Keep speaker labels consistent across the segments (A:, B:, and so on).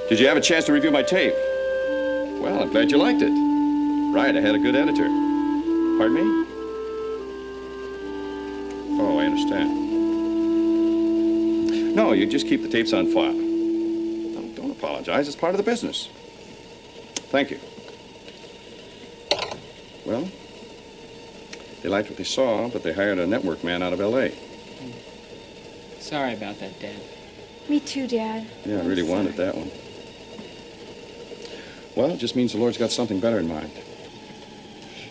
A: Did you have a chance to review my tape? Well, I'm glad you liked it. Right, I had a good editor. Pardon me? Oh, I understand. No, you just keep the tapes on file. No, don't apologize. It's part of the business. Thank you. Well, they liked what they saw, but they hired a network man out of L.A.
B: Sorry about that, Dad.
C: Me too, Dad.
A: Yeah, I really wanted that one. Well, it just means the Lord's got something better in mind.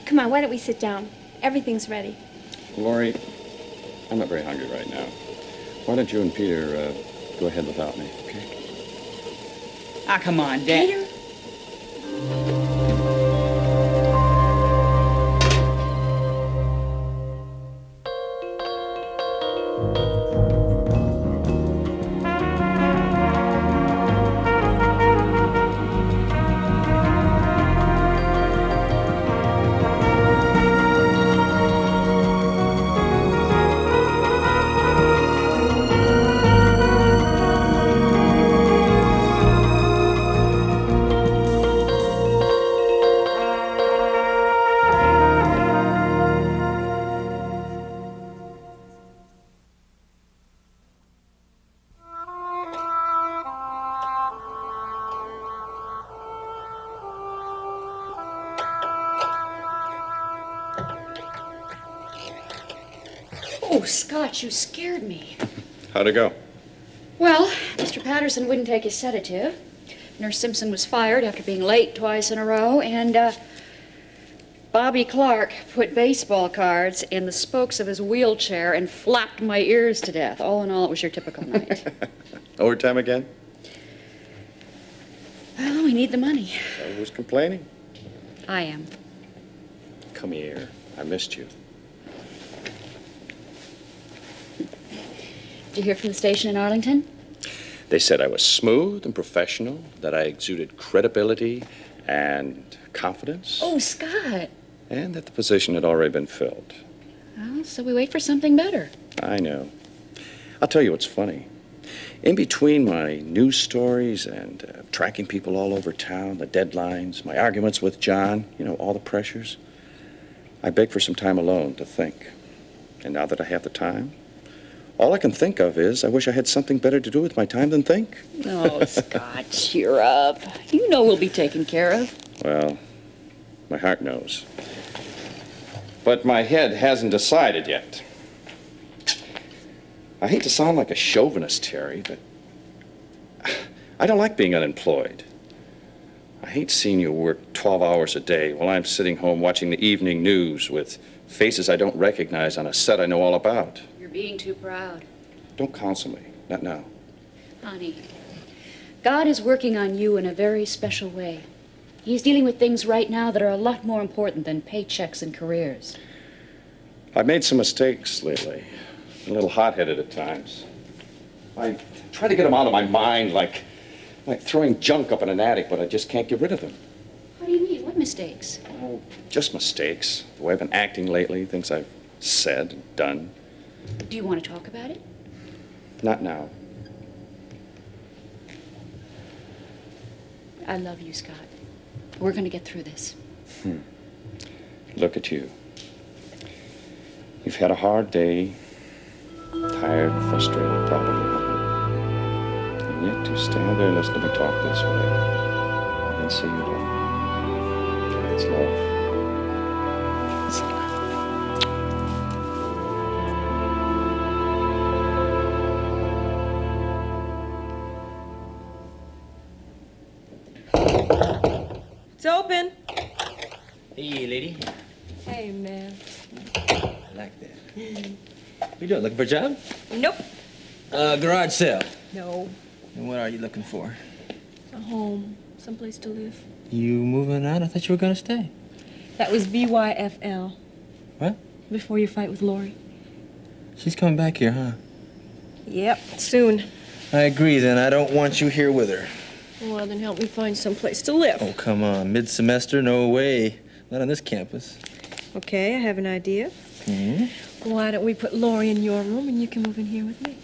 C: Come on, why don't we sit down? Everything's ready.
A: Lori, I'm not very hungry right now. Why don't you and Peter go ahead without me, okay?
B: Ah, come on, Dad.
C: Peter?
D: Oh, Scott, you scared me.
A: How'd it go?
D: Well, Mr. Patterson wouldn't take his sedative. Nurse Simpson was fired after being late twice in a row, and Bobby Clark put baseball cards in the spokes of his wheelchair and flapped my ears to death. All in all, it was your typical night.
A: Overtime again?
D: Well, we need the money.
A: Who's complaining?
D: I am.
A: Come here. I missed you.
D: Did you hear from the station in Arlington?
A: They said I was smooth and professional, that I exuded credibility and confidence.
D: Oh, Scott.
A: And that the position had already been filled.
D: Well, so we wait for something better.
A: I know. I'll tell you what's funny. In between my news stories and tracking people all over town, the deadlines, my arguments with John, you know, all the pressures, I begged for some time alone to think. And now that I have the time, all I can think of is I wish I had something better to do with my time than think.
D: Oh, Scott, cheer up. You know we'll be taken care of.
A: Well, my heart knows. But my head hasn't decided yet. I hate to sound like a chauvinist, Terry, but I don't like being unemployed. I hate seeing you work 12 hours a day while I'm sitting home watching the evening news with faces I don't recognize on a set I know all about.
D: You're being too proud.
A: Don't counsel me. Not now.
D: Honey, God is working on you in a very special way. He's dealing with things right now that are a lot more important than paychecks and careers.
A: I've made some mistakes lately. A little hot-headed at times. I try to get them out of my mind like throwing junk up in an attic, but I just can't get rid of them.
D: What do you mean? What mistakes?
A: Oh, just mistakes. The way I've been acting lately, things I've said and done.
D: Do you want to talk about it?
A: Not now.
D: I love you, Scott. We're going to get through this.
A: Look at you. You've had a hard day, tired, frustrated, probably. And yet to stand there and listen to me talk this way and say you love me. It's love.
E: It's open.
F: Hey, lady.
E: Hey, man.
F: I like that. What you doing, looking for a job?
E: Nope.
F: Garage sale.
E: No.
F: And what are you looking for?
E: A home. Someplace to live.
F: You moving out? I thought you were gonna stay.
E: That was BYFL.
F: What?
E: Before your fight with Lori.
F: She's coming back here, huh?
E: Yep, soon.
F: I agree, then. I don't want you here with her.
E: Well, then help me find someplace to live.
F: Oh, come on. Mid-semester? No way. Not on this campus.
E: Okay, I have an idea.
F: Hmm?
E: Why don't we put Lori in your room and you can move in here with me?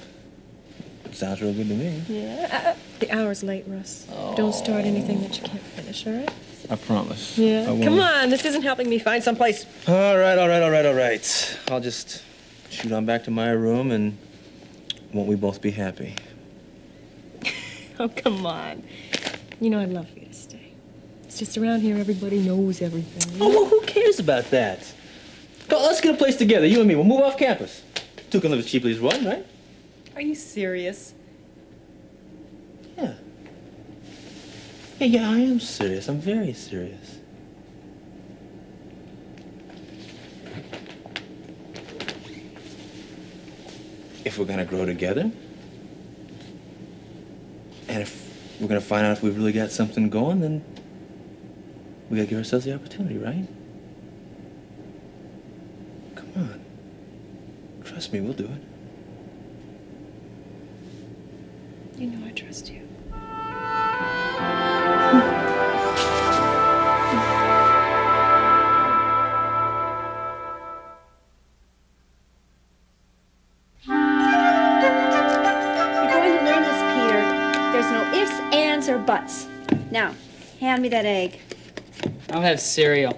F: Sounds real good to me.
E: Yeah. The hour's late, Russ. Don't start anything that you can't finish, all right?
F: I promise.
E: Yeah.
F: I won't.
E: Come on, this isn't helping me find someplace.
F: All right. I'll just shoot on back to my room, and won't we both be happy?
E: Oh, come on. You know I'd love for you to stay. It's just around here everybody knows everything.
F: Oh, well, who cares about that? Go, let's get a place together, you and me. We'll move off campus. Two can live as cheaply as one, right?
B: Are you serious?
F: Yeah. Yeah, I am serious. I'm very serious. If we're gonna grow together, and if we're gonna find out if we've really got something going, then we gotta give ourselves the opportunity, right? Come on. Trust me, we'll do it.
E: You know I trust you.
C: You're going to learn this, Peter. There's no ifs, ands, or buts. Now, hand me that egg.
B: I'll have cereal.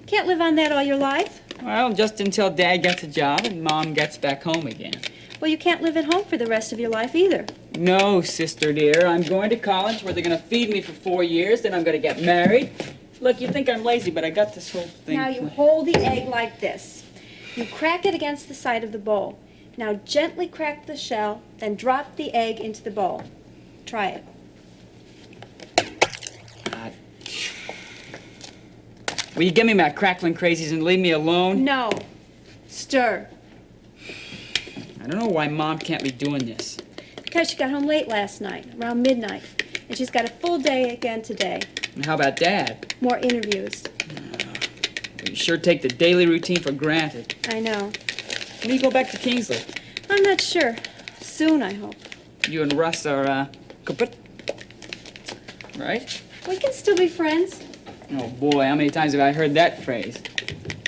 C: Can't live on that all your life.
B: Well, just until Dad gets a job and Mom gets back home again.
C: Well, you can't live at home for the rest of your life either.
B: No, sister dear. I'm going to college where they're going to feed me for 4 years, then I'm going to get married. Look, you think I'm lazy, but I got this whole thing.
C: Now you hold the egg like this. You crack it against the side of the bowl. Now gently crack the shell, then drop the egg into the bowl. Try it.
B: God. Will you give me my crackling crazies and leave me alone?
C: No. Stir.
B: I don't know why Mom can't be doing this.
C: Because she got home late last night, around midnight. And she's got a full day again today.
B: And how about Dad?
C: More interviews.
B: You sure take the daily routine for granted.
C: I know.
B: When do you go back to Kingsley?
C: I'm not sure. Soon, I hope.
B: You and Russ are, kaput. Right?
C: We can still be friends.
B: Oh, boy, how many times have I heard that phrase?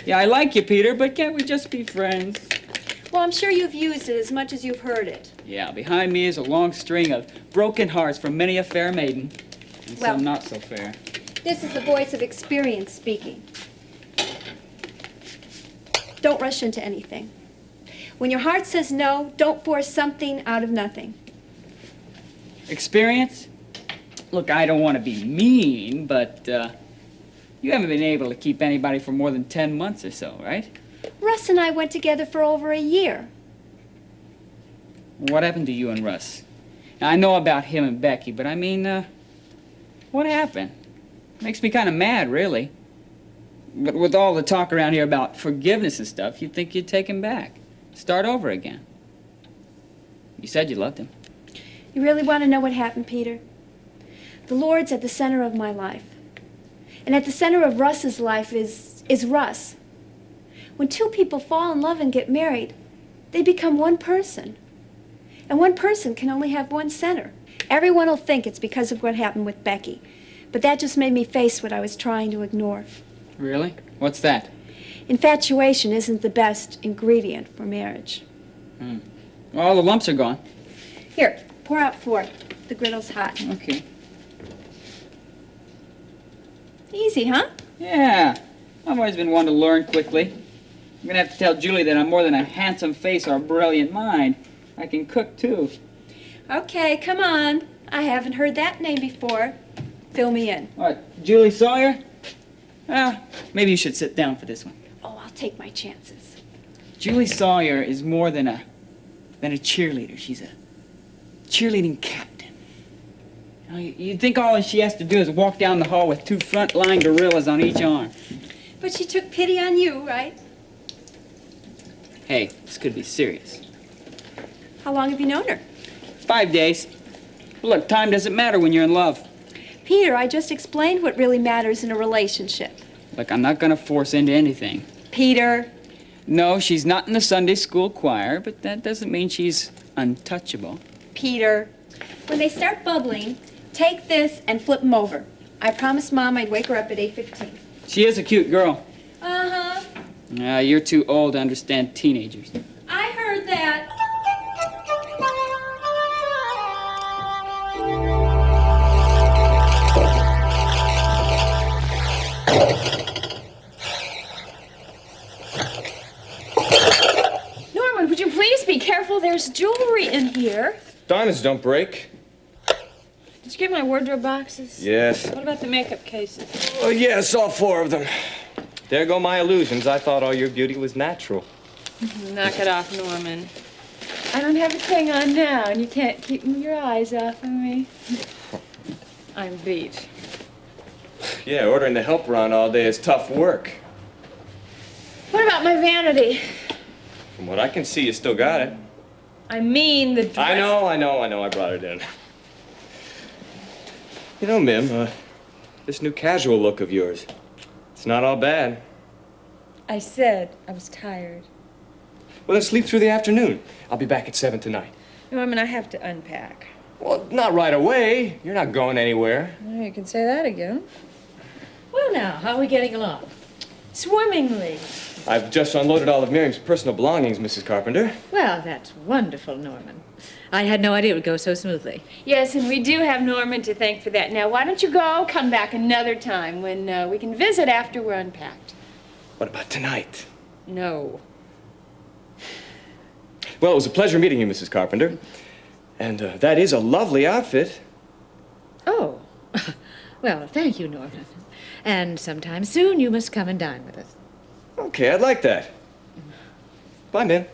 B: Yeah, I like you, Peter, but can't we just be friends?
C: Well, I'm sure you've used it as much as you've heard it.
B: Yeah, behind me is a long string of broken hearts from many a fair maiden. And
C: Well-
B: some not so fair.
C: This is the voice of experience speaking. Don't rush into anything. When your heart says no, don't force something out of nothing.
B: Experience? Look, I don't want to be mean, but, you haven't been able to keep anybody for more than 10 months or so, right?
C: Russ and I went together for over a year.
B: What happened to you and Russ? Now, I know about him and Becky, but I mean, what happened? Makes me kind of mad, really. But with all the talk around here about forgiveness and stuff, you'd think you'd take him back. Start over again. You said you loved him.
C: You really want to know what happened, Peter? The Lord's at the center of my life. And at the center of Russ's life is Russ. When two people fall in love and get married, they become one person. And one person can only have one center. Everyone will think it's because of what happened with Becky. But that just made me face what I was trying to ignore.
B: Really? What's that?
C: Infatuation isn't the best ingredient for marriage.
B: All the lumps are gone.
C: Here, pour out 4. The griddle's hot.
B: Okay.
C: Easy, huh?
B: Yeah. I've always been one to learn quickly. I'm gonna have to tell Julie that I'm more than a handsome face or a brilliant mind. I can cook, too.
C: Okay, come on. I haven't heard that name before. Fill me in.
B: What, Julie Sawyer? Well, maybe you should sit down for this one.
C: Oh, I'll take my chances.
B: Julie Sawyer is more than a cheerleader. She's a cheerleading captain. You know, you'd think all she has to do is walk down the hall with 2 front-line gorillas on each arm.
C: But she took pity on you, right?
B: Hey, this could be serious.
C: How long have you known her?
B: 5 days. Look, time doesn't matter when you're in love.
C: Peter, I just explained what really matters in a relationship.
B: Look, I'm not gonna force into anything.
C: Peter.
B: No, she's not in the Sunday school choir, but that doesn't mean she's untouchable.
C: Peter. When they start bubbling, take this and flip them over. I promised Mom I'd wake her up at 8:15.
B: She is a cute girl.
C: Uh-huh.
B: You're too old to understand teenagers.
C: I heard that.
E: there's jewelry in here.
F: Diamonds don't break.
E: Did you get my wardrobe boxes?
F: Yes.
E: What about the makeup cases?
F: Oh, yes, all 4 of them. There go my illusions. I thought all your beauty was natural.
E: Knock it off, Norman. I don't have a thing on now, and you can't keep your eyes off of me. I'm beat.
F: Yeah, ordering the helper on all day is tough work.
E: What about my vanity?
F: From what I can see, you still got it.
E: I mean the dress.
F: I know. I brought it in. You know, Mim, this new casual look of yours, it's not all bad.
E: I said I was tired.
F: Well, then sleep through the afternoon. I'll be back at 7 tonight.
E: Norman, I have to unpack.
F: Well, not right away. You're not going anywhere.
E: Well, you can say that again.
G: Well, now, how are we getting along?
E: Swimmingly.
F: I've just unloaded all of Miriam's personal belongings, Mrs. Carpenter.
G: Well, that's wonderful, Norman. I had no idea it would go so smoothly.
E: Yes, and we do have Norman to thank for that. Now, why don't you go, come back another time when we can visit after we're unpacked?
F: What about tonight?
E: No.
F: Well, it was a pleasure meeting you, Mrs. Carpenter. And that is a lovely outfit.
G: Oh. Well, thank you, Norman. And sometime soon you must come and dine with us.
F: Okay, I'd like that. Bye, Mim.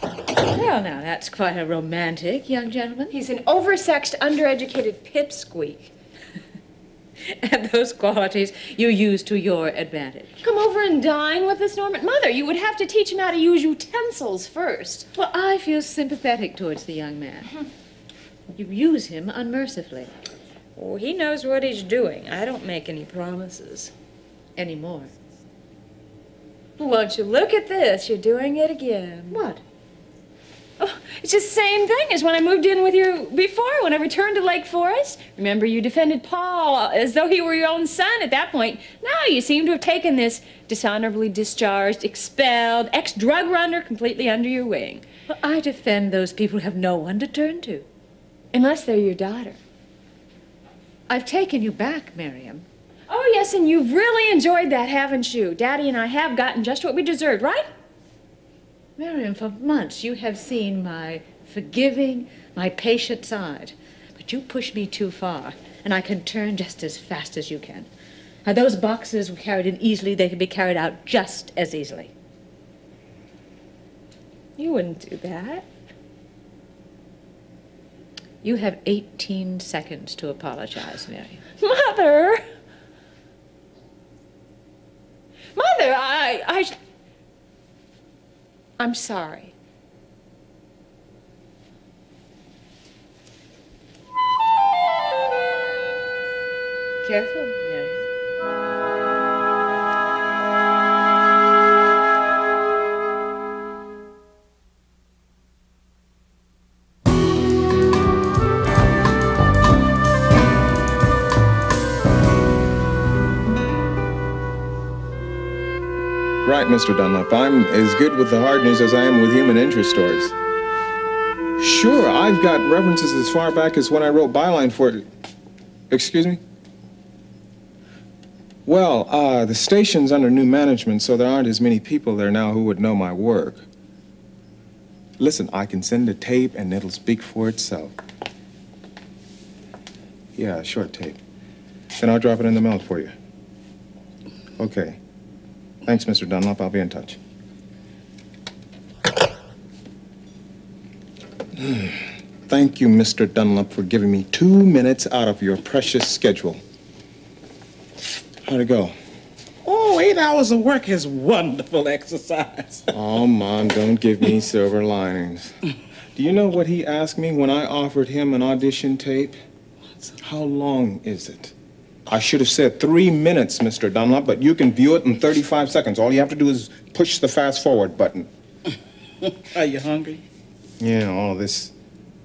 G: Well, now, that's quite a romantic young gentleman.
E: He's an oversexed, undereducated pipsqueak.
G: And those qualities you use to your advantage.
E: Come over and dine with us, Norman. Mother, you would have to teach him how to use utensils first.
G: Well, I feel sympathetic towards the young man. You use him unmercifully.
E: Oh, he knows what he's doing. I don't make any promises.
G: Anymore.
E: Won't you look at this? You're doing it again.
G: What?
E: Oh, it's just the same thing as when I moved in with you before, when I returned to Lake Forest. Remember, you defended Paul as though he were your own son at that point. Now you seem to have taken this dishonorably discharged, expelled, ex-drug runner completely under your wing.
G: Well, I defend those people who have no one to turn to.
E: Unless they're your daughter.
G: I've taken you back, Miriam.
E: Oh, yes, and you've really enjoyed that, haven't you? Daddy and I have gotten just what we deserved, right?
G: Miriam, for months you have seen my forgiving, my patient side. But you push me too far, and I can turn just as fast as you can. Now, those boxes were carried in easily, they can be carried out just as easily.
E: You wouldn't do that.
G: You have 18 seconds to apologize, Miriam.
E: Mother! Mother, I'm sorry.
G: Careful, Miriam.
H: Right, Mr. Dunlap. I'm as good with the hard news as I am with human interest stories. Sure, I've got references as far back as when I wrote Byline for it. Excuse me? Well, the station's under new management, so there aren't as many people there now who would know my work. Listen, I can send a tape and it'll speak for itself. Yeah, a short tape. Then I'll drop it in the mail for you. Okay. Thanks, Mr. Dunlap. I'll be in touch. Thank you, Mr. Dunlap, for giving me 2 minutes out of your precious schedule. How'd it go?
I: Oh, 8 hours of work is wonderful exercise.
H: Oh, Mom, don't give me silver linings. Do you know what he asked me when I offered him an audition tape? How long is it? I should have said 3 minutes, Mr. Dunlap, but you can view it in 35 seconds. All you have to do is push the fast-forward button.
I: Are you hungry?
H: Yeah, all this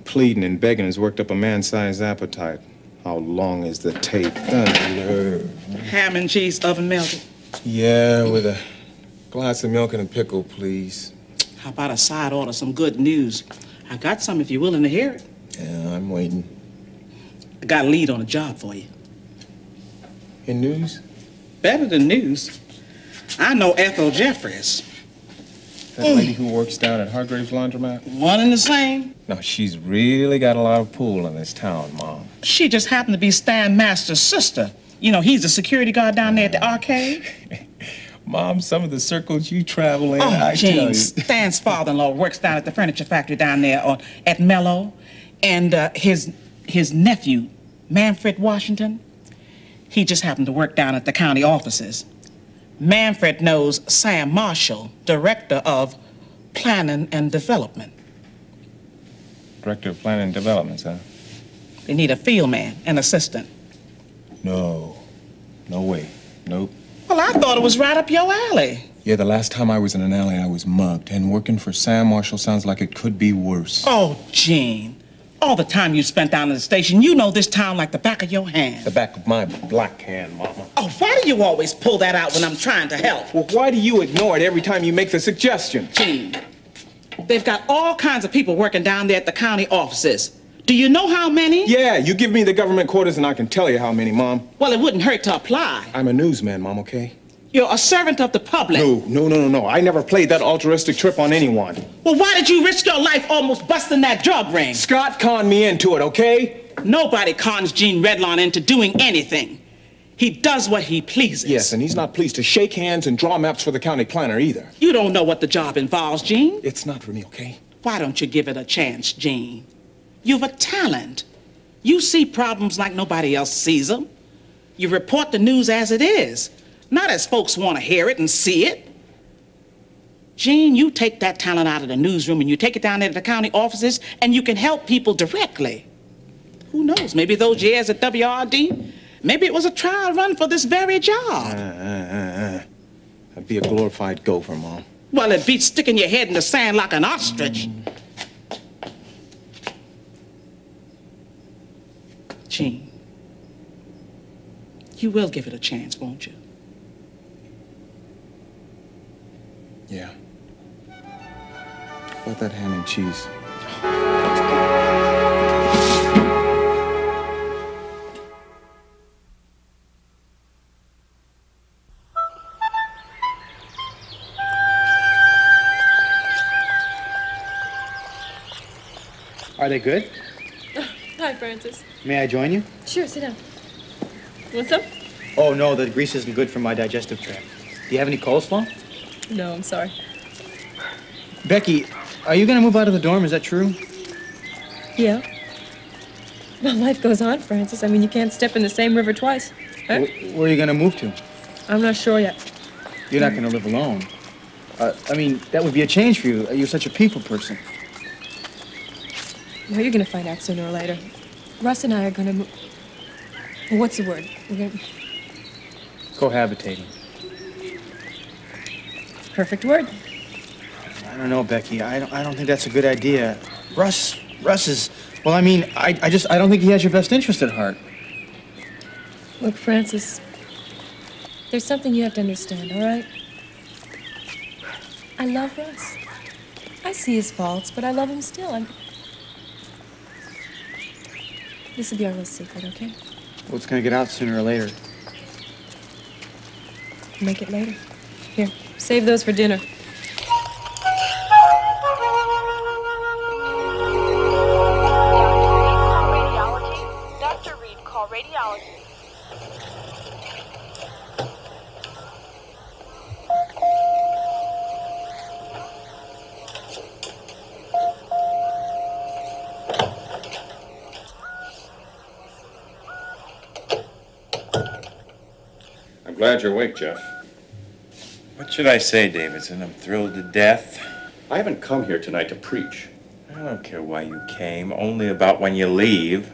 H: pleading and begging has worked up a man-sized appetite. How long is the tape?
I: Ham and cheese oven melted.
H: Yeah, with a glass of milk and a pickle, please.
I: How about a side order, some good news? I got some if you're willing to hear it.
H: Yeah, I'm waiting.
I: I got a lead on a job for you.
H: In news?
I: Better than news. I know Ethel Jeffries.
H: That lady who works down at Hargrave's Laundromat?
I: One and the same.
H: No, she's really got a lot of pull in this town, Mom.
I: She just happened to be Stan Master's sister. You know, he's the security guard down there at the arcade.
H: Mom, some of the circles you travel in,
I: Oh,
H: I tell you.
I: James, Stan's father-in-law works down at the furniture factory down there at Mello. And his nephew, Manfred Washington, he just happened to work down at the county offices. Manfred knows Sam Marshall, director of Planning and Development.
H: Director of Planning and Development, huh?
I: They need a field man, an assistant.
H: No. No way. Nope.
I: Well, I thought it was right up your alley.
H: Yeah, the last time I was in an alley, I was mugged. And working for Sam Marshall sounds like it could be worse.
I: Oh, Gene. All the time you spent down at the station, you know this town like the back of your hand.
H: The back of my black hand, Mama.
I: Oh, why do you always pull that out when I'm trying to help?
H: Well, why do you ignore it every time you make the suggestion?
I: Gene, they've got all kinds of people working down there at the county offices. Do you know how many?
H: Yeah, you give me the government quarters and I can tell you how many, Mom.
I: Well, it wouldn't hurt to apply.
H: I'm a newsman, Mom, okay?
I: You're a servant of the public.
H: No. I never played that altruistic trip on anyone.
I: Well, why did you risk your life almost busting that drug ring?
H: Scott conned me into it, okay?
I: Nobody cons Gene Redlawn into doing anything. He does what he pleases.
H: Yes, and he's not pleased to shake hands and draw maps for the county planner either.
I: You don't know what the job involves, Gene.
H: It's not for me, okay?
I: Why don't you give it a chance, Gene? You've a talent. You see problems like nobody else sees them. You report the news as it is, not as folks want to hear it and see it. Gene, you take that talent out of the newsroom and you take it down there to the county offices and you can help people directly. Who knows, maybe those years at WRD, maybe it was a trial run for this very job.
H: That'd be a glorified gopher, Mom.
I: Well, it beats sticking your head in the sand like an ostrich. Gene, you will give it a chance, won't you?
H: Yeah. How about that ham and cheese?
J: Are they good?
E: Hi, Francis.
J: May I join you?
E: Sure, sit down. Want some?
J: Oh, no, the grease isn't good for my digestive tract. Do you have any coleslaw?
E: No, I'm sorry.
J: Becky, are you going to move out of the dorm? Is that true?
E: Yeah. Well, life goes on, Francis. I mean, you can't step in the same river twice. Huh?
J: Where are you going to move to?
E: I'm not sure yet.
J: You're not going to live alone. I mean, that would be a change for you. You're such a people person.
E: Well, you're going to find out sooner or later. Russ and I are going to move. What's the word? We're going to...
J: Cohabitating.
E: Perfect word.
J: I don't know, Becky. I don't think that's a good idea. Russ is... Well, I mean, I don't think he has your best interest at heart.
E: Look, Francis, there's something you have to understand, all right? I love Russ. I see his faults, but I love him still. This will be our little secret, okay?
J: Well, it's going to get out sooner or later.
E: Make it later. Here, save those for dinner.
K: Dr. Reed, call radiology.
A: I'm glad you're awake, Jeff.
L: What should I say, Davidson? I'm thrilled to death.
A: I haven't come here tonight to preach.
L: I don't care why you came, only about when you leave.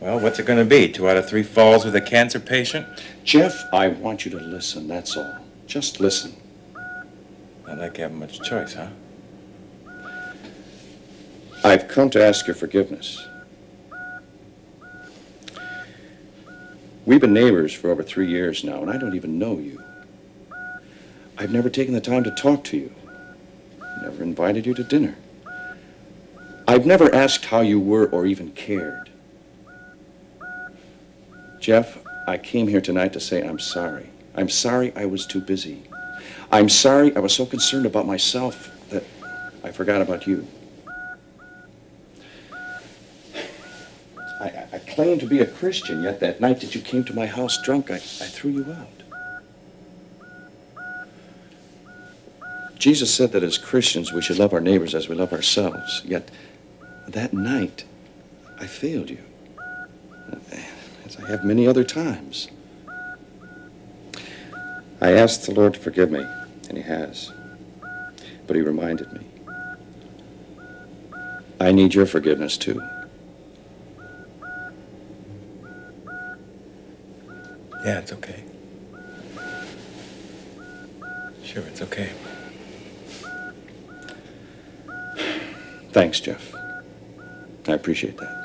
L: Well, what's it going to be? 2 out of 3 falls with a cancer patient?
A: Jeff, I want you to listen, that's all. Just listen.
L: Not like you have much choice, huh?
A: I've come to ask your forgiveness. We've been neighbors for over 3 years now, and I don't even know you. I've never taken the time to talk to you. Never invited you to dinner. I've never asked how you were or even cared. Jeff, I came here tonight to say I'm sorry. I'm sorry I was too busy. I'm sorry I was so concerned about myself that I forgot about you. I claim to be a Christian, yet that night that you came to my house drunk, I threw you out. Jesus said that as Christians we should love our neighbors as we love ourselves, yet that night I failed you, as I have many other times. I asked the Lord to forgive me, and he has. But he reminded me, I need your forgiveness too.
L: Yeah, it's okay. Sure, it's okay.
A: Thanks, Jeff. I appreciate that.